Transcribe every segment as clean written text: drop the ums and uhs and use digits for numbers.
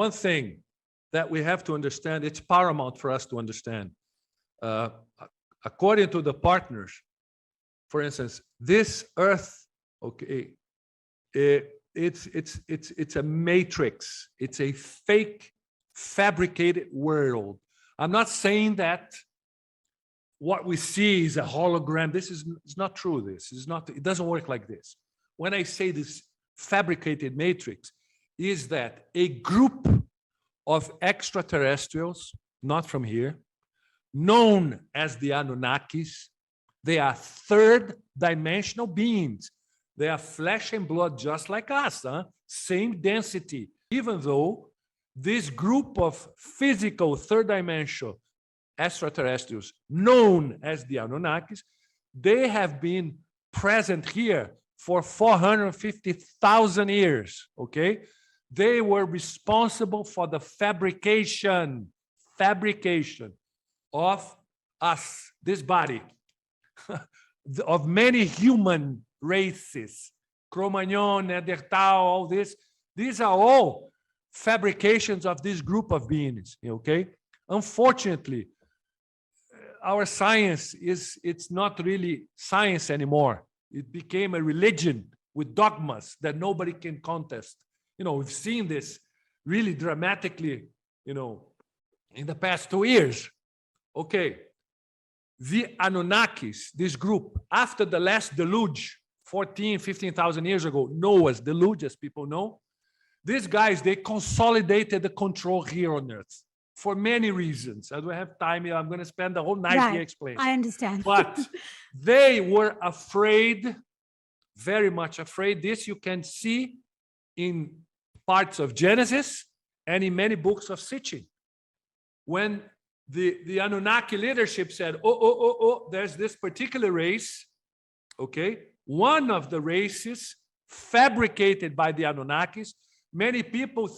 one thing that we have to understand, it's paramount for us to understand. According to the partners, for instance, this Earth, okay, it's a matrix. It's a fake, fabricated world. I'm not saying that what we see is a hologram. It's not true. This is not. It doesn't work like this. When I say this fabricated matrix, is that a group of extraterrestrials, not from here, known as the Anunnakis. They are third-dimensional beings. They are flesh and blood just like us, same density. Even though this group of physical third-dimensional extraterrestrials known as the Anunnakis, they have been present here for 450,000 years, okay? They were responsible for the fabrication of us, this body, of many human races, Cro-Magnon, Neanderthal, all this. These are all fabrications of this group of beings, okay? Unfortunately, our science it's not really science anymore. It became a religion with dogmas that nobody can contest. We've seen this really dramatically, in the past 2 years. Okay, the Anunnakis, this group, after the last deluge, 15,000 years ago, Noah's deluge, as people know, these guys, they consolidated the control here on Earth for many reasons. I don't have time here. I'm going to spend the whole night here explaining. I understand. But they were afraid, very much afraid. This you can see in parts of Genesis and in many books of Sitchin. When the Anunnaki leadership said, there's this particular race, okay? One of the races fabricated by the Anunnakis. Many people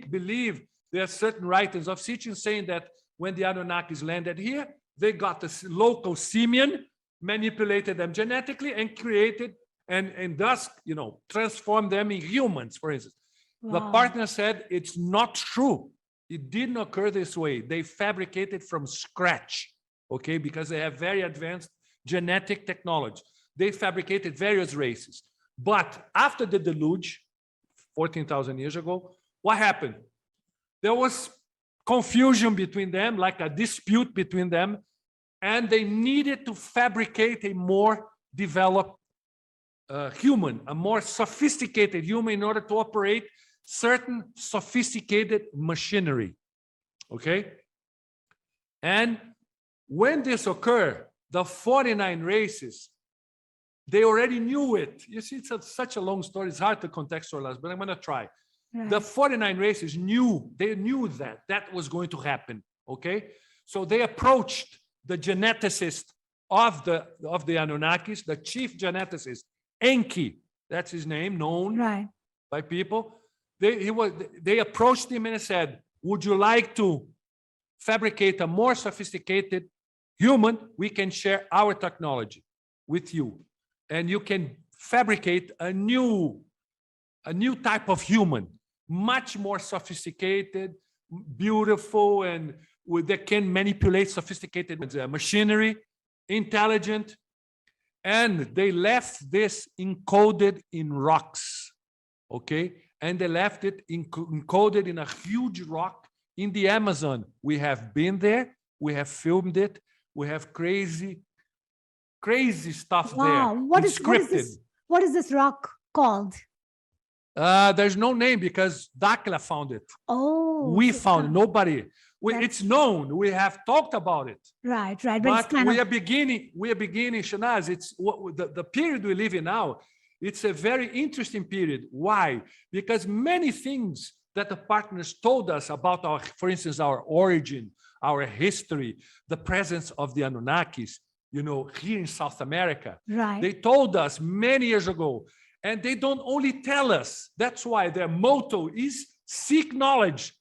believe there are certain writings of Sitchin saying that when the Anunnakis landed here, they got the local simian, manipulated them genetically, and created and thus, transformed them in humans, for instance. Wow. The partner said it's not true. It didn't occur this way. They fabricated from scratch, okay, because they have very advanced genetic technology. They fabricated various races. But after the deluge, 14,000 years ago, what happened? There was confusion between them, like a dispute between them, and they needed to fabricate a more developed human, a more sophisticated human in order to operate certain sophisticated machinery, okay? And when this occurred, the 49 races, they already knew it. You see, it's such a long story. It's hard to contextualize, but I'm going to try. Right. The 49 races knew that was going to happen, okay? So they approached the geneticist of the Anunnakis, the chief geneticist, Enki, that's his name, known by people. They approached him and said, would you like to fabricate a more sophisticated human? We can share our technology with you. And you can fabricate a new type of human, much more sophisticated, beautiful, and that can manipulate sophisticated machinery, intelligent. And they left this encoded in rocks, okay? And they left it encoded in a huge rock in the Amazon. We have been there. We have filmed it. We have crazy stuff there. What is this rock called? There's no name because Dakla found it. Oh. We found it. Nobody. It's known. We have talked about it. Right. But we are beginning, Shanaz. It's the period we live in now. It's a very interesting period. Why? Because many things that the partners told us about for instance, our origin, our history, the presence of the Anunnakis, here in South America. Right. They told us many years ago, and they don't only tell us. That's why their motto is seek knowledge.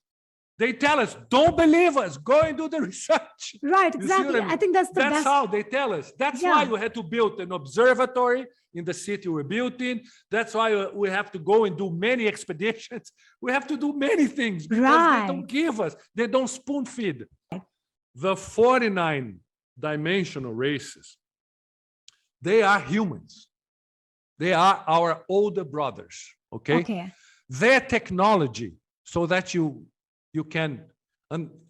They tell us, don't believe us, go and do the research. Right, You see what exactly. I mean? I think that's the That's best. how they tell us. That's why Yeah. you had to build an observatory in the city we're built in. That's why we have to go and do many expeditions. We have to do many things because they don't Right. give us, they don't spoon feed. The 49 dimensional races, they are humans. They are our older brothers, okay? Okay. Their technology, so that you can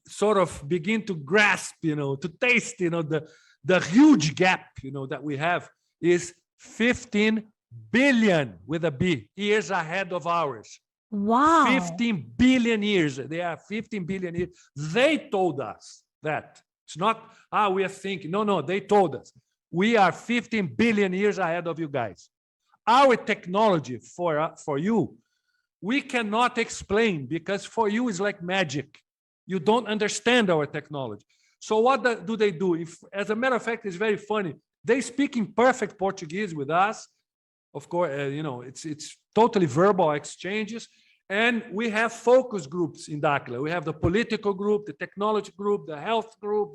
sort of begin to grasp, to taste, the huge gap, that we have is 15 billion with a B years ahead of ours. Wow. 15 billion years. They are 15 billion years. They told us that. It's not, we are thinking. No, they told us. We are 15 billion years ahead of you guys. Our technology for you, we cannot explain because for you it's like magic. You don't understand our technology. So what do they do? As a matter of fact, it's very funny. They speak in perfect Portuguese with us. Of course, it's totally verbal exchanges. And we have focus groups in Dakhla. We have the political group, the technology group, the health group,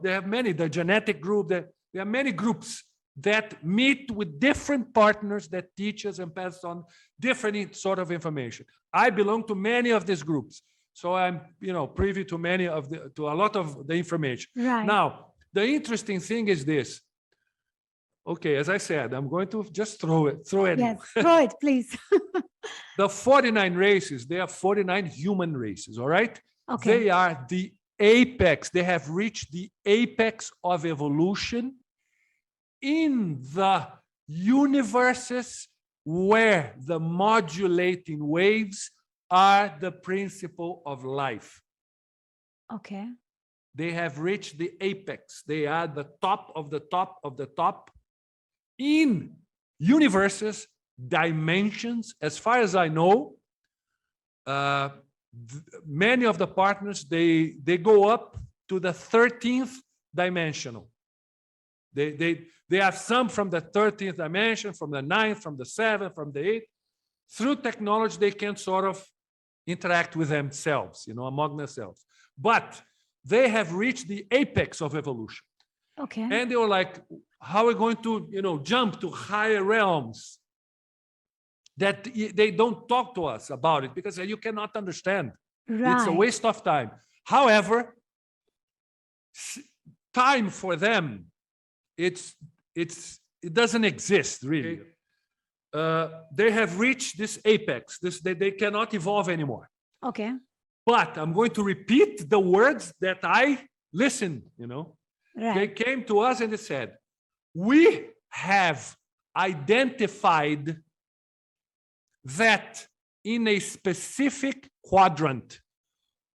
they have many, the genetic group. There are many groups that meet with different partners that teach us and pass on different sort of information. I belong to many of these groups. So I'm, privy to to a lot of the information. Right. Now, the interesting thing is this. Okay, as I said, I'm going to just throw it. Yes, throw it, please. The 49 races, they are 49 human races, all right? Okay. They are the apex. They have reached the apex of evolution in the universes where the modulating waves are the principle of life. Okay. They have reached the apex. They are the top of the top of the top in universes, dimensions. As far as I know, many of the partners, they go up to the 13th dimensional. They have some from the 13th dimension, from the 9th, from the 7th, from the 8th. Through technology, they can sort of interact with themselves, among themselves. But they have reached the apex of evolution. Okay. And they were like, how are we going to, jump to higher realms? That they don't talk to us about it because you cannot understand. Right. It's a waste of time. However, time for them, it doesn't exist really. They have reached this apex. They cannot evolve anymore. Okay. But I'm going to repeat the words that I listened. Right. They came to us and they said, we have identified that in a specific quadrant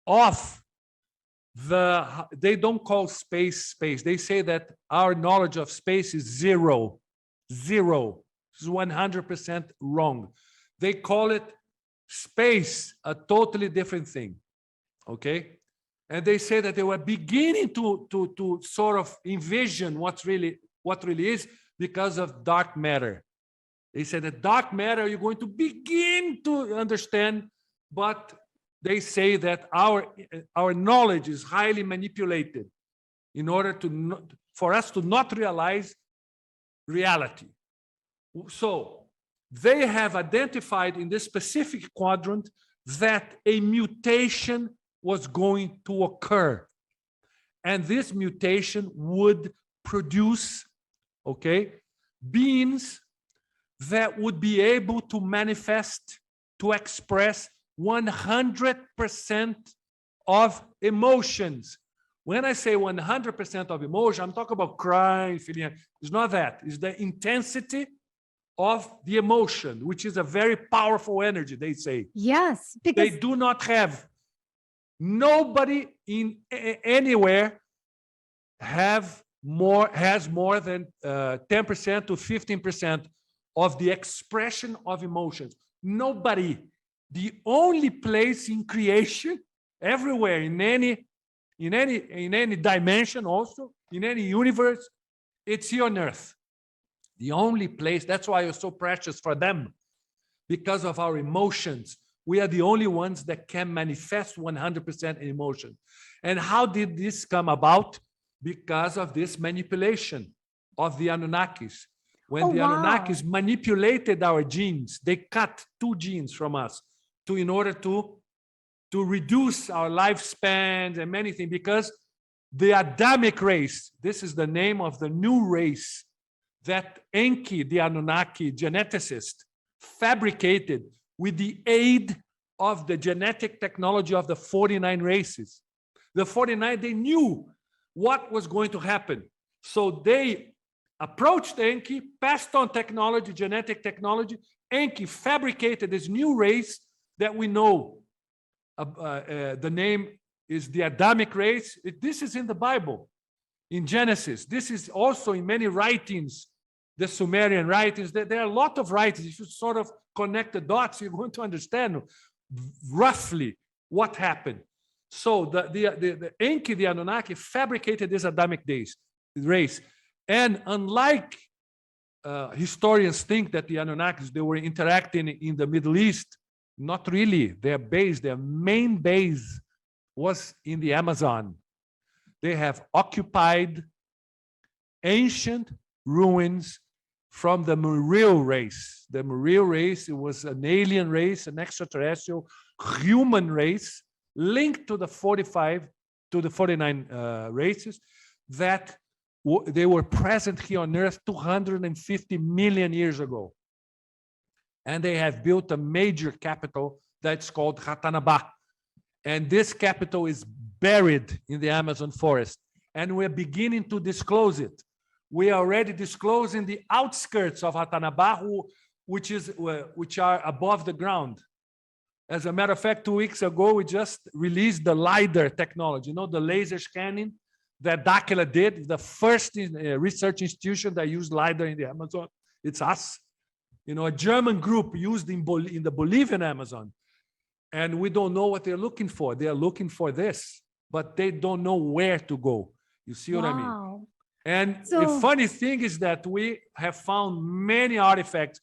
of they don't call space. They say that our knowledge of space is zero. This is 100% wrong. They call it space, a totally different thing. Okay? And they say that they were beginning to sort of envision what really is because of dark matter. They said that dark matter you're going to begin to understand, but they say that our knowledge is highly manipulated in order for us to not realize reality. So they have identified in this specific quadrant that a mutation was going to occur. And this mutation would produce, beings that would be able to manifest, to express 100% of emotions. When I say 100% of emotion, I'm talking about crying, feeling. It's not that. It's the intensity of the emotion, which is a very powerful energy, they say. Yes, because they do not have. Nobody anywhere has more than 10% to 15% of the expression of emotions. Nobody. The only place in creation, everywhere, in any dimension, also in any universe, it's here on Earth. The only place. That's why you're so precious for them, because of our emotions. we are the only ones that can manifest 100% emotion. And how did this come about? Because of this manipulation of the Anunnakis. When Oh, the wow. Anunnakis manipulated our genes, they cut 2 genes from us in order to reduce our lifespans and many things, because the Adamic race, this is the name of the new race that Enki, the Anunnaki geneticist, fabricated with the aid of the genetic technology of the 49 races. The 49, they knew what was going to happen. So they approached Enki, passed on technology, genetic technology. Enki fabricated this new race that we know. The name is the Adamic race. This is in the Bible, in Genesis. This is also in many writings, the Sumerian writings. There are a lot of writings. If you sort of connect the dots, you're going to understand roughly what happened. So the Enki, the Anunnaki, fabricated this Adamic race. And unlike historians think that the Anunnakis, they were interacting in the Middle East, not really. Their main base was in the Amazon. They have occupied ancient ruins from the Muriel race. The Muriel race, it was an alien race, an extraterrestrial human race linked to the 49 races that they were present here on Earth 250 million years ago. And they have built a major capital that's called Ratanabá. And this capital is buried in the Amazon forest. And we're beginning to disclose it. We are already disclosing the outskirts of Ratanabá, which are above the ground. As a matter of fact, 2 weeks ago, we just released the LiDAR technology, the laser scanning that Dakila did, the first research institution that used LiDAR in the Amazon. It's us. A German group used in the Bolivian Amazon. And we don't know what they're looking for. They're looking for this, but they don't know where to go. You see what I mean? And the funny thing is that we have found many artifacts.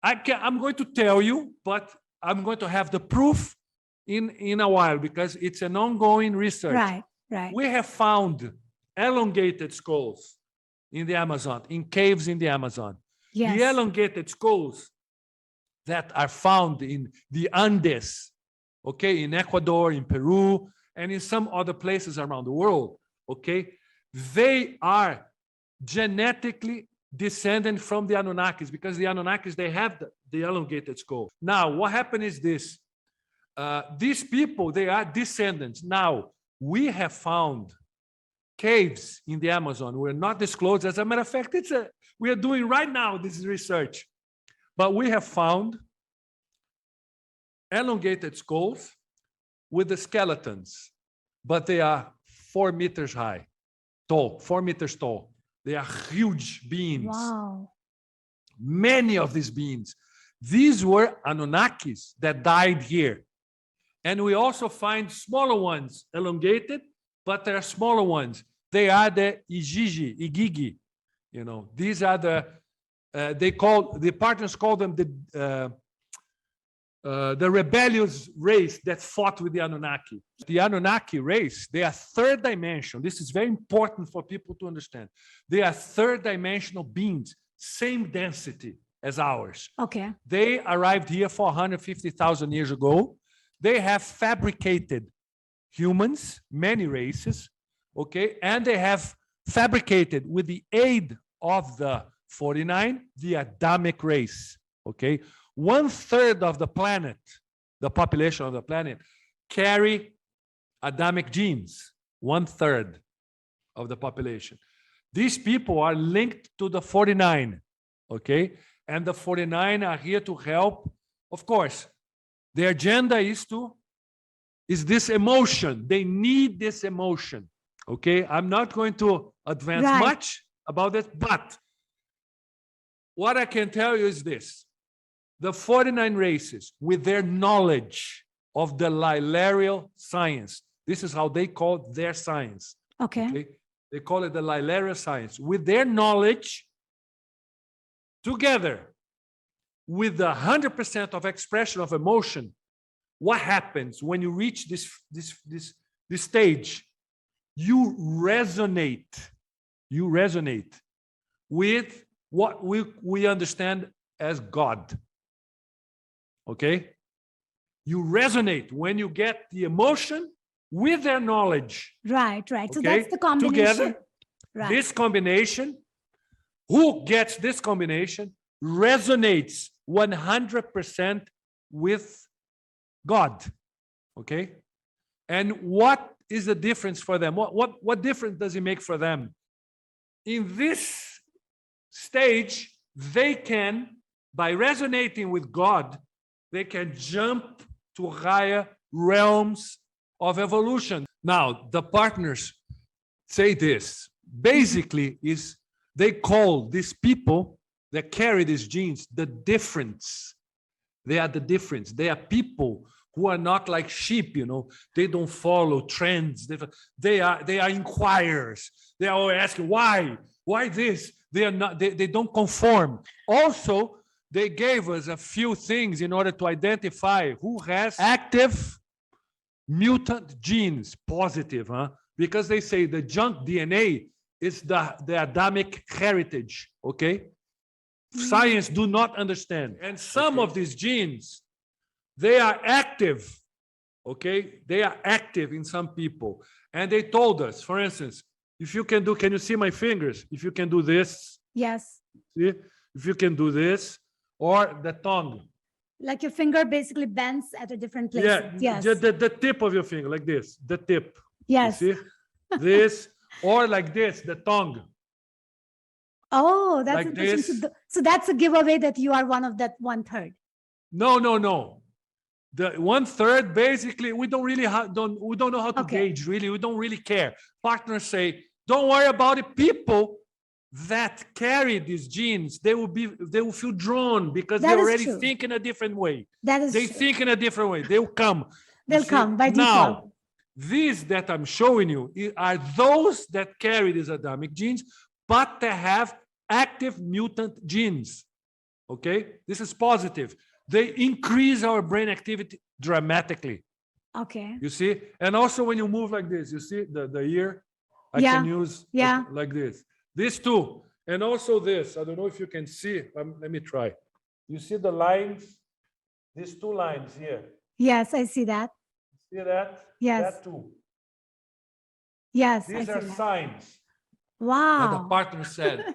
I'm going to tell you, but I'm going to have the proof in a while because it's an ongoing research. Right. We have found elongated skulls in the Amazon, in caves in the Amazon. Yes. The elongated skulls that are found in the Andes, okay, in Ecuador, in Peru, and in some other places around the world, okay, they are genetically descendant from the Anunnakis, because the Anunnakis, they have the elongated skull. Now, what happened is this. These people, they are descendants. Now, we have found caves in the Amazon. We're not disclosed. As a matter of fact, we are doing right now this research. But we have found elongated skulls with the skeletons, but they are 4 meters high, tall, 4 meters tall. They are huge beings. Wow. Many of these beings. These were Anunnakis that died here. And we also find smaller ones, elongated, but there are smaller ones. They are the Igigi. These are the partners call them the rebellious race that fought with the Anunnaki. The Anunnaki race, they are third dimensional. This is very important for people to understand. They are third dimensional beings, same density as ours. Okay. They arrived here 450,000 years ago. They have fabricated humans, many races, okay? And they have fabricated, with the aid of the 49, the Adamic race, okay? 1/3 of the planet, the population of the planet, carry Adamic genes, 1/3 of the population. These people are linked to the 49, okay? And the 49 are here to help. Of course, their agenda is this emotion. They need this emotion, okay? I'm not going to advance much about it, but what I can tell you is this. The 49 races, with their knowledge of the Lilarial science, this is how they call their science. Okay. They call it the Lilarial science. With their knowledge, together with the 100% of expression of emotion what happens when you reach this stage? You resonate with what we understand as God. Okay? You resonate when you get the emotion with their knowledge. Right. So Okay? that's the combination. Together, Right. this combination, who gets this combination resonates 100% with God. Okay? And what is the difference for them? What difference does it make for them? In this stage, they can, by resonating with God, they can jump to higher realms of evolution. Now, the partners say this. Basically, is they call these people that carry these genes the difference. They are the difference. They are people who are not like sheep, you know. They don't follow trends. They are inquirers. They are always asking, why? Why this? They are not. They don't conform. Also, they gave us a few things in order to identify who has active mutant genes, positive, huh? Because they say the junk DNA is the Adamic heritage, okay? Science do not understand. And some of these genes, they are active, okay? They are active in some people. And they told us, for instance, if you can you see my fingers? If you can do this. Yes. See? If you can do this, or the tongue. Like your finger basically bends at a different place. Yeah, Yes. the tip of your finger, like this, the tip. Yes. You see? This, or like this, the tongue. Oh, that's Like interesting. this. So that's a giveaway that you are one of that 1/3. No. The 1/3, basically, we don't really we don't know how to Okay. gauge, really. We don't really care. Partners say, don't worry about it. People that carry these genes, they will feel drawn because That they is already true. think in a different way. That is They true. think in a different way. They'll come. You They'll see? come by default. Now, these that I'm showing you are those that carry these Adamic genes, but they have active mutant genes. Okay? This is positive. They increase our brain activity dramatically. Okay. You see? And also when you move like this, you see the ear? I Yeah. can use Yeah. like this. This too. And also this. I don't know if you can see. Let me try. You see the lines? These two lines here. Yes, I see that. See that? Yes. That too. Yes. I These see are that. signs that the Wow. partner said.